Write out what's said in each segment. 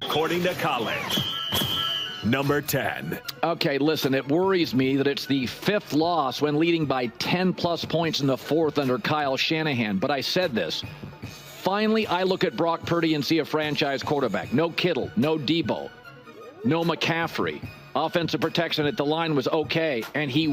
according to Colin. Number 10. Okay, listen, it worries me that it's the fifth loss when leading by 10-plus points in the fourth under Kyle Shanahan. But I said this. Finally, I look at Brock Purdy and see a franchise quarterback. No Kittle, no Debo, no McCaffrey. Offensive protection at the line was okay, and he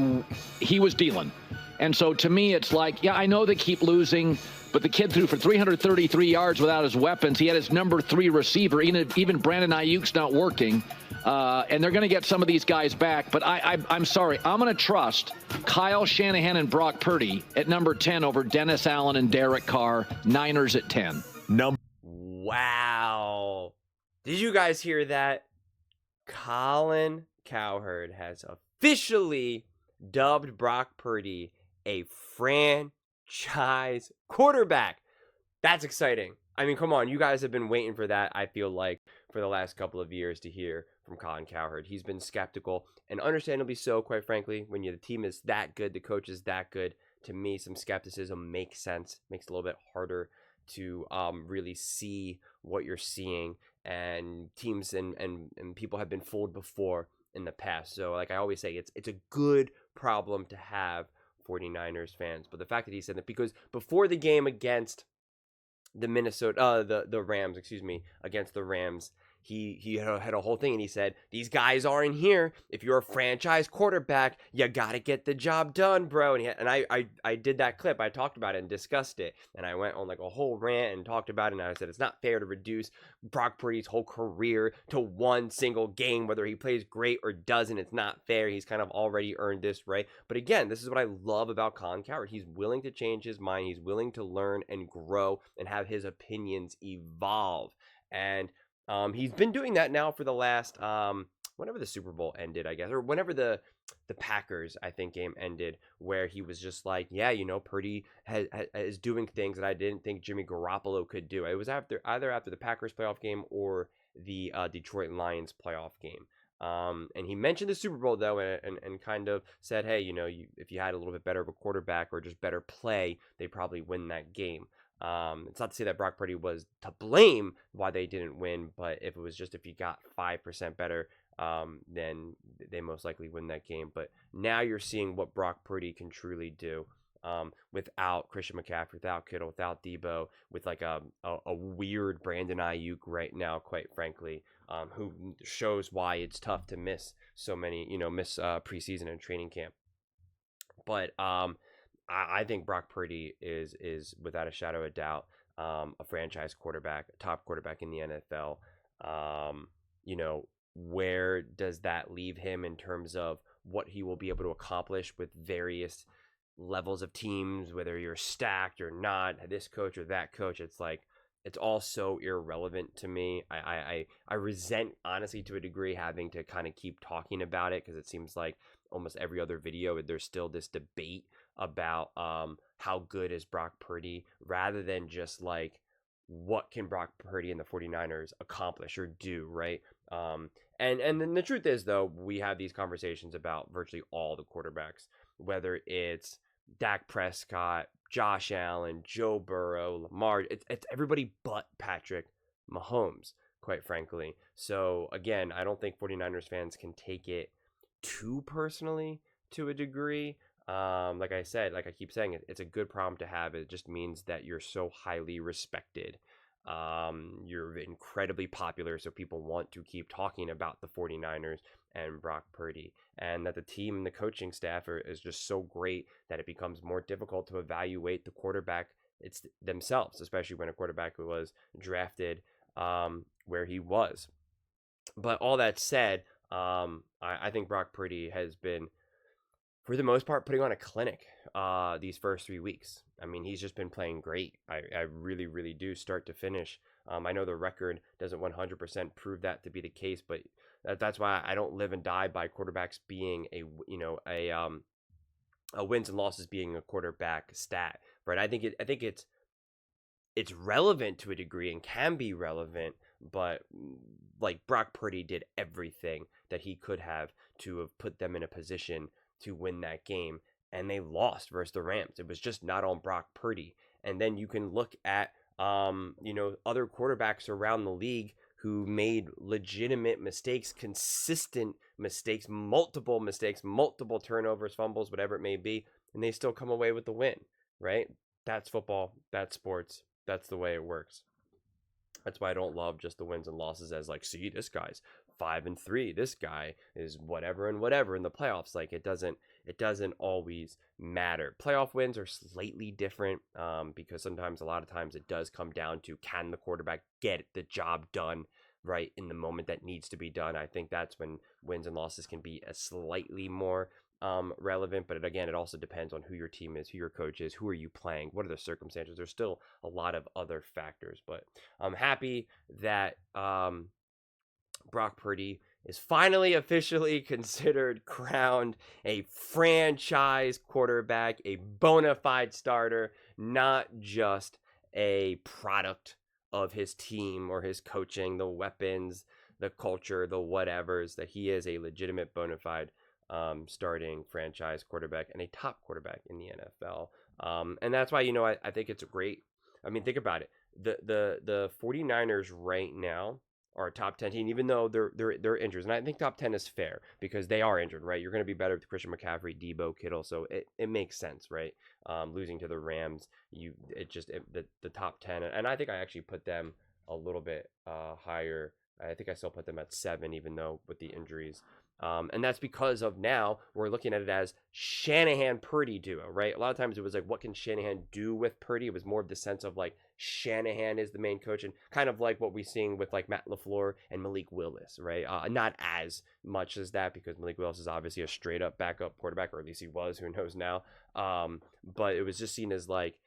was dealing. And so to me, it's like, yeah, I know they keep losing, but the kid threw for 333 yards without his weapons. He had his number 3 receiver. Even Brandon Ayuk's not working. And they're going to get some of these guys back. But I'm sorry. I'm going to trust Kyle Shanahan and Brock Purdy at number 10 over Dennis Allen and Derek Carr. Niners at 10. Wow. Did you guys hear that? Colin Cowherd has officially dubbed Brock Purdy a franchise quarterback. That's exciting. I mean, come on. You guys have been waiting for that, I feel like, for the last couple of years to hear from Colin Cowherd. He's been skeptical, and understandably so, quite frankly. When the team is that good, the coach is that good, to me, some skepticism makes sense. Makes it a little bit harder to really see what you're seeing, and teams and people have been fooled before in the past. So, like I always say, it's a good problem to have, 49ers fans. But the fact that he said that, because before the game against the Rams, against the Rams, he had a whole thing, and he said, these guys aren't here. If you're a franchise quarterback, you got to get the job done, bro. And I did that clip. I talked about it and discussed it. And I went on like a whole rant and talked about it. And I said, it's not fair to reduce Brock Purdy's whole career to one single game, whether he plays great or doesn't. It's not fair. He's kind of already earned this, right? But again, this is what I love about Colin Cowherd. He's willing to change his mind. He's willing to learn and grow and have his opinions evolve. And he's been doing that now for the last, whenever the Super Bowl ended, I guess, or whenever the Packers, I think, game ended, where he was just like, yeah, Purdy is doing things that I didn't think Jimmy Garoppolo could do. It was either after the Packers playoff game or the Detroit Lions playoff game. And he mentioned the Super Bowl, though, and kind of said, hey, if you had a little bit better of a quarterback or just better play, they probably win that game. It's not to say that Brock Purdy was to blame why they didn't win, but if you got 5% better, then they most likely win that game. But now you're seeing what Brock Purdy can truly do, without Christian McCaffrey, without Kittle, without Debo, with like a weird Brandon Ayuk right now, quite frankly, who shows why it's tough to miss so many, miss preseason and training camp. But I think Brock Purdy is without a shadow of a doubt a franchise quarterback, a top quarterback in the NFL. Where does that leave him in terms of what he will be able to accomplish with various levels of teams, whether you're stacked or not, this coach or that coach? It's like, it's all so irrelevant to me. I resent, honestly, to a degree, having to kind of keep talking about it, because it seems like almost every other video there's still this debate about how good is Brock Purdy, rather than just like, what can Brock Purdy and the 49ers accomplish or do, right? And then the truth is, though, we have these conversations about virtually all the quarterbacks, whether it's Dak Prescott, Josh Allen, Joe Burrow, Lamar. It's everybody but Patrick Mahomes, quite frankly. So again, I don't think 49ers fans can take it too personally, to a degree. Like I said, like I keep saying, it's a good problem to have. It just means that you're so highly respected. You're incredibly popular, so people want to keep talking about the 49ers and Brock Purdy, and that the team and the coaching staff is just so great that it becomes more difficult to evaluate the quarterback themselves, especially when a quarterback who was drafted where he was. But all that said, I think Brock Purdy has been, for the most part, putting on a clinic these first 3 weeks. I mean, he's just been playing great. I really, really do, start to finish. I know the record doesn't 100% prove that to be the case, but that's why I don't live and die by quarterbacks being a wins and losses being a quarterback stat, right? I think it's relevant to a degree and can be relevant, but like Brock Purdy did everything that he could have to have put them in a position to win that game, and they lost versus the Rams. It was just not on Brock Purdy. And then you can look at other quarterbacks around the league who made legitimate mistakes, consistent mistakes, multiple turnovers, fumbles, whatever it may be, and they still come away with the win, right? That's football. That's sports. That's the way it works. That's why I don't love just the wins and losses as like, see, this guy's 5-3. This guy is whatever and whatever in the playoffs. Like it doesn't always matter. Playoff wins are slightly different because a lot of times it does come down to, can the quarterback get the job done right in the moment that needs to be done. I think that's when wins and losses can be a slightly more relevant, but it also depends on who your team is, who your coach is, who are you playing, what are the circumstances. There's still a lot of other factors, but I'm happy that Brock Purdy is finally officially crowned a franchise quarterback, a bona fide starter, not just a product of his team or his coaching, the weapons, the culture, the whatevers, that he is a legitimate bona fide starting franchise quarterback and a top quarterback in the NFL. And that's why, I think it's great. I mean, think about it. The 49ers right now are a top 10 team, even though they're injured. And I think top 10 is fair because they are injured, right? You're going to be better with Christian McCaffrey, Debo, Kittle. So it makes sense, right? Losing to the Rams, the top 10. And I think I actually put them a little bit higher. I think I still put them at 7, even though with the injuries. And that's because of now we're looking at it as Shanahan-Purdy duo, right? A lot of times it was like, what can Shanahan do with Purdy? It was more of the sense of like Shanahan is the main coach, and kind of like what we're seeing with like Matt LaFleur and Malik Willis, right? Not as much as that because Malik Willis is obviously a straight up backup quarterback, or at least he was, who knows now. But it was just seen as like,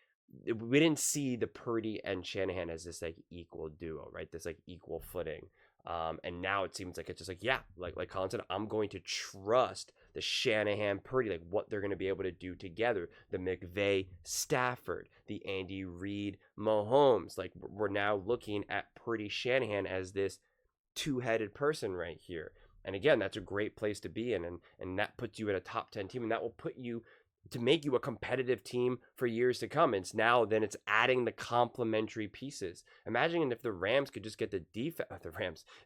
we didn't see the Purdy and Shanahan as this like equal duo, right? This like equal footing. And now it seems like it's just like, yeah, like Colin said, I'm going to trust the Shanahan Purdy, like what they're going to be able to do together. The McVay Stafford, the Andy Reid Mahomes. Like we're now looking at Purdy Shanahan as this two-headed person right here. And again, that's a great place to be in. And that puts you in a top 10 team, and that will put you to make you a competitive team for years to come. It's adding the complementary pieces. Imagine if the Rams could just get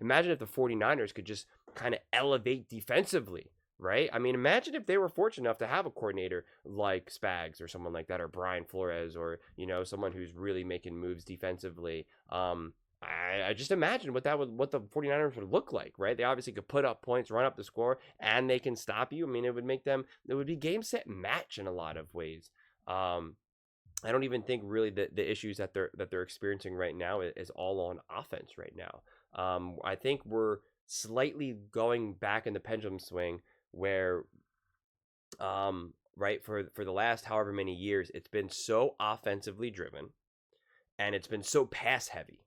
imagine if the 49ers could just kind of elevate defensively, right? I mean, imagine if they were fortunate enough to have a coordinator like Spags or someone like that, or Brian Flores, or, someone who's really making moves defensively. I just imagine what the 49ers would look like, right? They obviously could put up points, run up the score, and they can stop you. I mean, it would be game, set, match in a lot of ways. I don't even think really the issues that they're experiencing right now is all on offense right now. I think we're slightly going back in the pendulum swing where, right, for the last however many years, it's been so offensively driven and it's been so pass heavy.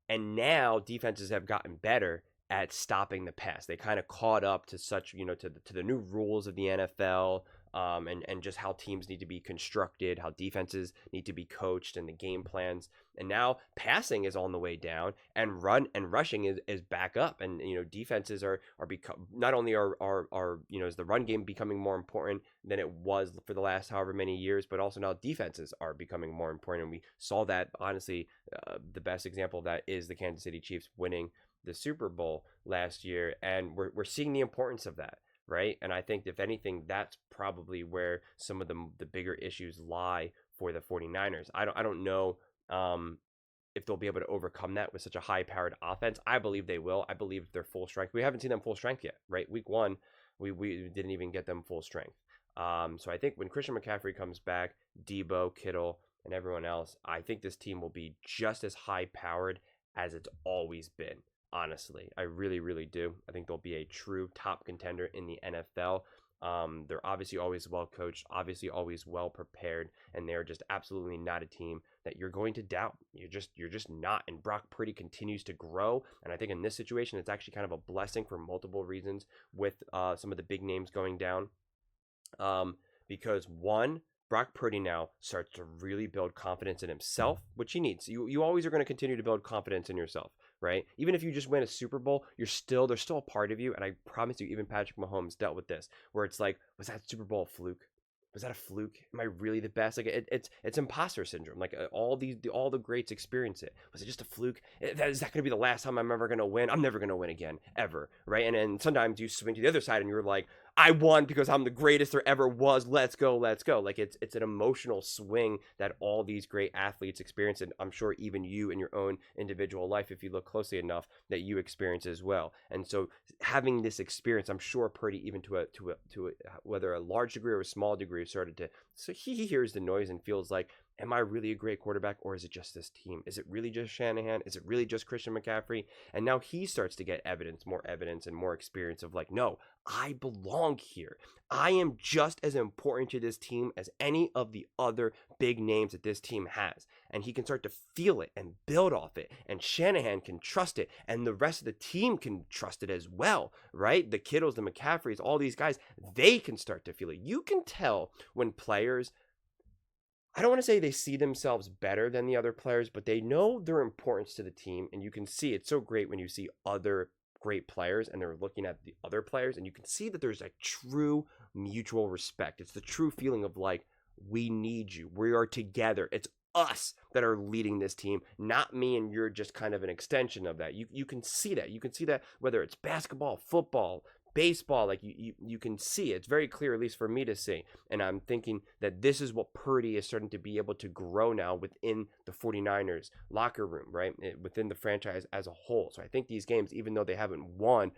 And now defenses have gotten better at stopping the pass. They kind of caught up to such, to the new rules of the NFL, and just how teams need to be constructed, how defenses need to be coached, and the game plans. And now passing is on the way down, and rushing is back up. And defenses are not only is the run game becoming more important than it was for the last however many years, but also now defenses are becoming more important. And we saw that, honestly, the best example of that is the Kansas City Chiefs winning the Super Bowl last year, and we're seeing the importance of that, right? And I think if anything, that's probably where some of the bigger issues lie for the 49ers. I don't know if they'll be able to overcome that with such a high-powered offense. I believe they will. I believe they're full strength. We haven't seen them full strength yet, right? Week 1, we didn't even get them full strength. So I think when Christian McCaffrey comes back, Debo, Kittle, and everyone else, I think this team will be just as high-powered as it's always been. Honestly, I really, really do. I think they'll be a true top contender in the NFL. They're obviously always well coached, obviously always well prepared, and they're just absolutely not a team that you're going to doubt. You're just not. And Brock Purdy continues to grow, and I think in this situation, it's actually kind of a blessing for multiple reasons with some of the big names going down. Because one, Brock Purdy now starts to really build confidence in himself, which he needs. You always are going to continue to build confidence in yourself, right? Even if you just win a Super Bowl, there's still a part of you, and I promise you, even Patrick Mahomes dealt with this, where it's like, was that Super Bowl a fluke? Was that a fluke? Am I really the best? Like it's imposter syndrome. Like all the greats experience it. Was it just a fluke? Is that going to be the last time I'm ever going to win? I'm never going to win again, ever, right? And then sometimes you swing to the other side and you're like, I won because I'm the greatest there ever was. Let's go, let's go. Like it's an emotional swing that all these great athletes experience, and I'm sure even you in your own individual life, if you look closely enough, that you experience as well. And so having this experience, I'm sure Purdy, even to a whether a large degree or a small degree, started to, so he hears the noise and feels like, am I really a great quarterback, or is it just this team? Is it really just Shanahan? Is it really just Christian McCaffrey? And now he starts to get more evidence and more experience of like, no, I belong here. I am just as important to this team as any of the other big names that this team has. And he can start to feel it and build off it. And Shanahan can trust it. And the rest of the team can trust it as well, right? The Kittles, the McCaffreys, all these guys, they can start to feel it. You can tell when players, I don't want to say they see themselves better than the other players, but they know their importance to the team. And you can see it's so great when you see other great players and they're looking at the other players, and you can see that there's a true mutual respect. It's the true feeling of like, we need you. We are together. It's us that are leading this team, not me and you're just kind of an extension of that. You can see that. You can see that whether it's basketball, football, baseball, like you can see it's very clear, at least for me to see. And I'm thinking that this is what Purdy is starting to be able to grow now within the 49ers locker room, right? Within the franchise as a whole. So I think these games, even though they haven't won,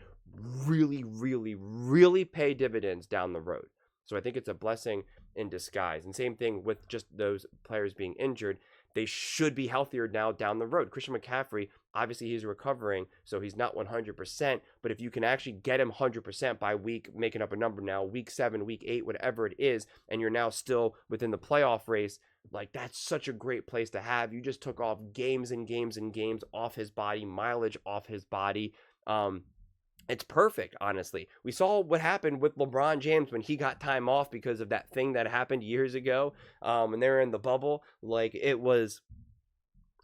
really, really, really pay dividends down the road. So I think it's a blessing in disguise. And same thing with just those players being injured. They should be healthier now down the road. Christian McCaffrey, obviously he's recovering, so he's not 100%. But if you can actually get him 100% by week, making up a number now, week 7, week 8, whatever it is, and you're now still within the playoff race, like that's such a great place to have. You just took off games and games and games off his body, mileage off his body. It's perfect, honestly. We saw what happened with LeBron James when he got time off because of that thing that happened years ago. And they were in the bubble. Like it was,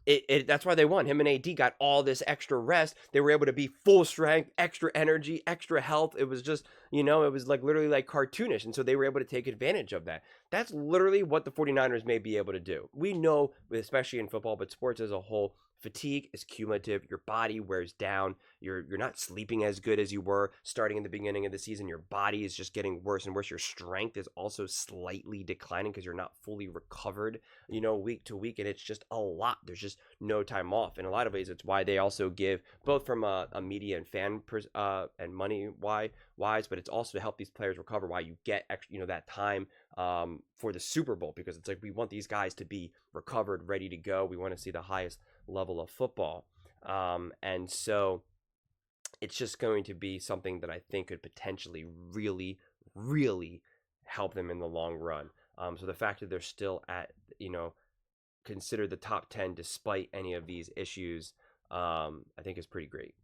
that's why they won. Him and AD got all this extra rest. They were able to be full strength, extra energy, extra health. It was just, it was like literally like cartoonish. And so they were able to take advantage of that. That's literally what the 49ers may be able to do. We know, especially in football, but sports as a whole, fatigue is cumulative. Your body wears down. You're not sleeping as good as you were starting in the beginning of the season. Your body is just getting worse and worse. Your strength is also slightly declining because you're not fully recovered, week to week. And it's just a lot. There's just no time off. In a lot of ways, it's why they also give, both from a media and fan and money wise, but it's also to help these players recover, why you get extra, that time for the Super Bowl, because it's like we want these guys to be recovered, ready to go. We want to see the highest level of football. And so it's just going to be something that I think could potentially really, really help them in the long run. So the fact that they're still at, considered the top 10 despite any of these issues, I think is pretty great.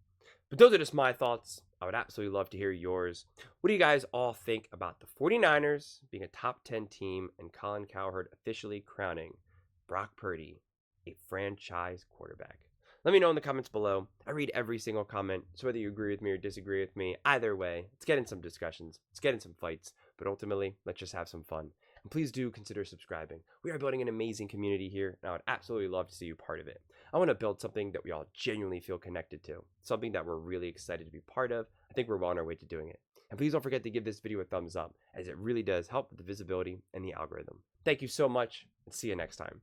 But those are just my thoughts. I would absolutely love to hear yours. What do you guys all think about the 49ers being a top 10 team and Colin Cowherd officially crowning Brock Purdy a franchise quarterback? Let me know in the comments below. I read every single comment, so whether you agree with me or disagree with me, either way, let's get in some discussions, let's get in some fights, but ultimately, let's just have some fun. And please do consider subscribing. We are building an amazing community here, and I would absolutely love to see you part of it. I want to build something that we all genuinely feel connected to, something that we're really excited to be part of. I think we're well on our way to doing it. And please don't forget to give this video a thumbs up, as it really does help with the visibility and the algorithm. Thank you so much, and see you next time.